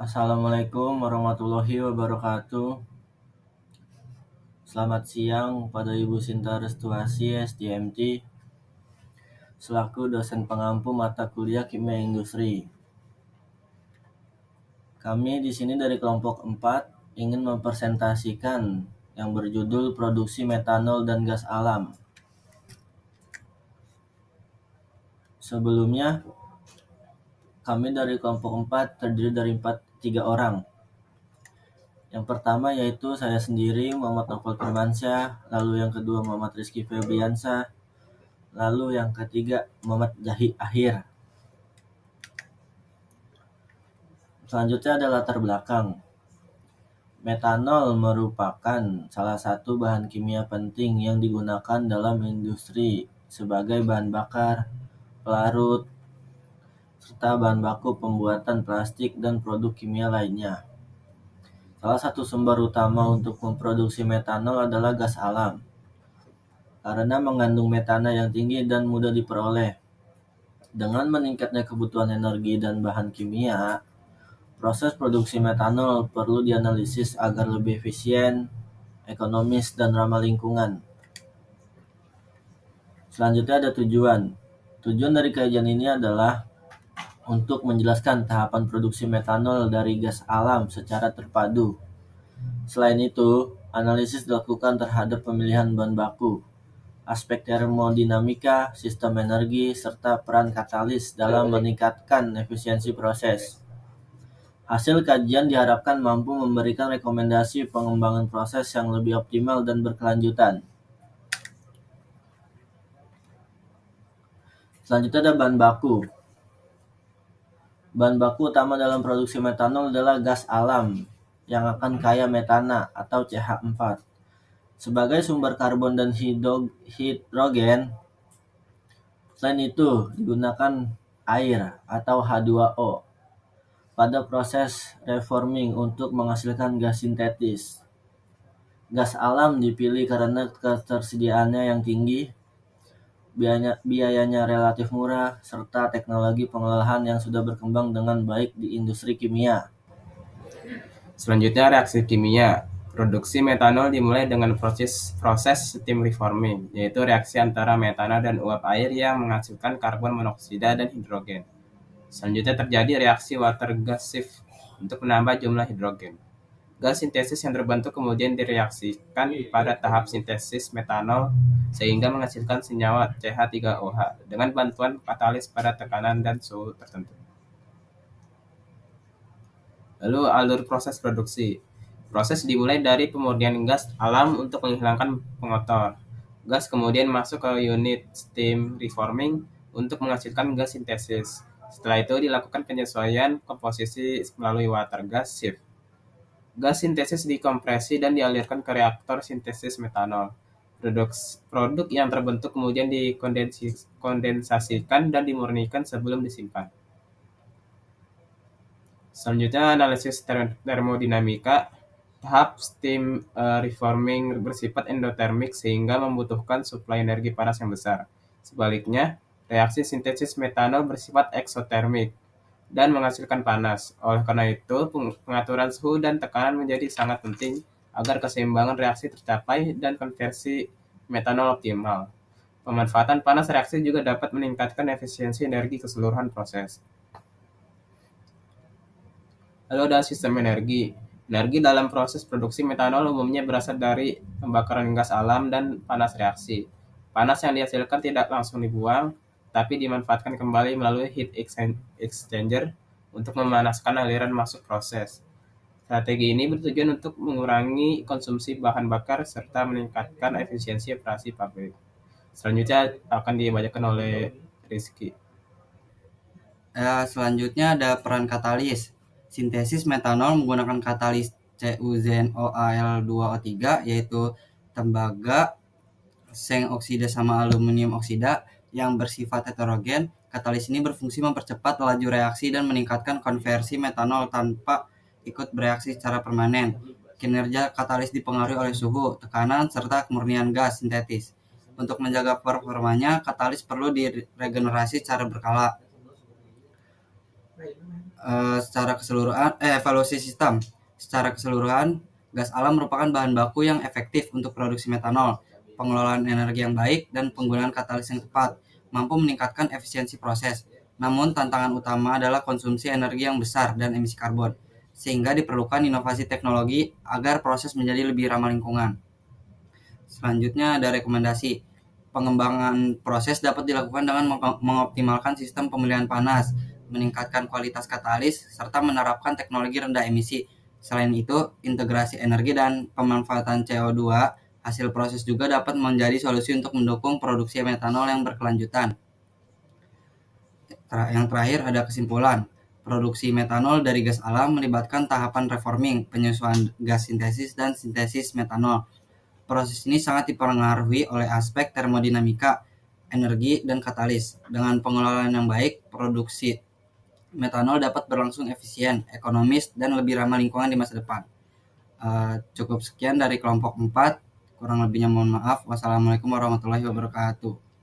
Assalamualaikum warahmatullahi wabarakatuh. Selamat siang pada Ibu Sinta Restuasi STMT selaku dosen pengampu mata kuliah Kimia Industri. Kami di sini dari kelompok 4 ingin mempresentasikan yang berjudul produksi metanol dan gas alam. Sebelumnya, kami dari kelompok 4 terdiri dari 3 orang. Yang pertama yaitu saya sendiri, Muhammad Novel Firmansyah, lalu yang kedua Muhammad Rizky Febriansyah, lalu yang ketiga Muhammad Jahi Akhir. Selanjutnya ada latar belakang. Metanol merupakan salah satu bahan kimia penting yang digunakan dalam industri sebagai bahan bakar, pelarut, serta bahan baku pembuatan plastik dan produk kimia lainnya. Salah satu sumber utama untuk memproduksi metanol adalah gas alam, karena mengandung metana yang tinggi dan mudah diperoleh. Dengan meningkatnya kebutuhan energi dan bahan kimia, proses produksi metanol perlu dianalisis agar lebih efisien, ekonomis, dan ramah lingkungan. Selanjutnya ada tujuan. Tujuan dari kajian ini adalah untuk menjelaskan tahapan produksi metanol dari gas alam secara terpadu. Selain itu, analisis dilakukan terhadap pemilihan bahan baku, aspek termodinamika, sistem energi, serta peran katalis dalam meningkatkan efisiensi proses. Hasil kajian diharapkan mampu memberikan rekomendasi pengembangan proses yang lebih optimal dan berkelanjutan. Selanjutnya ada bahan baku. Bahan baku utama dalam produksi metanol adalah gas alam yang akan kaya metana atau CH4. Sebagai sumber karbon dan hidrogen, selain itu digunakan air atau H2O pada proses reforming untuk menghasilkan gas sintetis. Gas alam dipilih karena ketersediaannya yang tinggi, biayanya relatif murah, serta teknologi pengolahan yang sudah berkembang dengan baik di industri kimia. Selanjutnya reaksi kimia. Produksi metanol dimulai dengan proses steam reforming, yaitu reaksi antara metana dan uap air yang menghasilkan karbon monoksida dan hidrogen. Selanjutnya terjadi reaksi water gas shift untuk menambah jumlah hidrogen. Gas sintesis yang terbentuk kemudian direaksikan pada tahap sintesis metanol sehingga menghasilkan senyawa CH3OH dengan bantuan katalis pada tekanan dan suhu tertentu. Lalu alur proses produksi. Proses dimulai dari pemurnian gas alam untuk menghilangkan pengotor. Gas kemudian masuk ke unit steam reforming untuk menghasilkan gas sintesis. Setelah itu dilakukan penyesuaian komposisi melalui water gas shift. Gas sintesis dikompresi dan dialirkan ke reaktor sintesis metanol. Produk yang terbentuk kemudian dikondensasikan dan dimurnikan sebelum disimpan. Selanjutnya analisis termodinamika. Tahap steam reforming bersifat endotermik sehingga membutuhkan suplai energi panas yang besar. Sebaliknya, reaksi sintesis metanol bersifat eksotermik dan menghasilkan panas. Oleh karena itu, pengaturan suhu dan tekanan menjadi sangat penting agar keseimbangan reaksi tercapai dan konversi metanol optimal. Pemanfaatan panas reaksi juga dapat meningkatkan efisiensi energi keseluruhan proses. Lalu ada sistem energi. Energi dalam proses produksi metanol umumnya berasal dari pembakaran gas alam dan panas reaksi. Panas yang dihasilkan tidak langsung dibuang, tapi dimanfaatkan kembali melalui heat exchanger untuk memanaskan aliran masuk proses. Strategi ini bertujuan untuk mengurangi konsumsi bahan bakar serta meningkatkan efisiensi operasi pabrik. Selanjutnya akan dibacakan oleh Rizky. Selanjutnya ada peran katalis. Sintesis metanol menggunakan katalis CuZnOAl2O3 yaitu tembaga, seng oksida sama aluminium oksida yang bersifat heterogen. Katalis ini berfungsi mempercepat laju reaksi dan meningkatkan konversi metanol tanpa ikut bereaksi secara permanen. Kinerja katalis dipengaruhi oleh suhu, tekanan, serta kemurnian gas sintetis. Untuk menjaga performanya, katalis perlu diregenerasi secara berkala. Evaluasi sistem. Secara keseluruhan, gas alam merupakan bahan baku yang efektif untuk produksi metanol. Pengelolaan energi yang baik dan penggunaan katalis yang tepat mampu meningkatkan efisiensi proses. Namun tantangan utama adalah konsumsi energi yang besar dan emisi karbon, sehingga diperlukan inovasi teknologi agar proses menjadi lebih ramah lingkungan. Selanjutnya ada rekomendasi. Pengembangan proses dapat dilakukan dengan mengoptimalkan sistem pemilihan panas, meningkatkan kualitas katalis, serta menerapkan teknologi rendah emisi. Selain itu, integrasi energi dan pemanfaatan CO2 hasil proses juga dapat menjadi solusi untuk mendukung produksi metanol yang berkelanjutan. Yang terakhir ada kesimpulan. Produksi metanol dari gas alam melibatkan tahapan reforming, penyesuaian gas sintesis, dan sintesis metanol. Proses ini sangat dipengaruhi oleh aspek termodinamika, energi, dan katalis. Dengan pengelolaan yang baik, produksi metanol dapat berlangsung efisien, ekonomis, dan lebih ramah lingkungan di masa depan. Cukup sekian dari kelompok 4. Kurang lebihnya mohon maaf. Wassalamualaikum warahmatullahi wabarakatuh.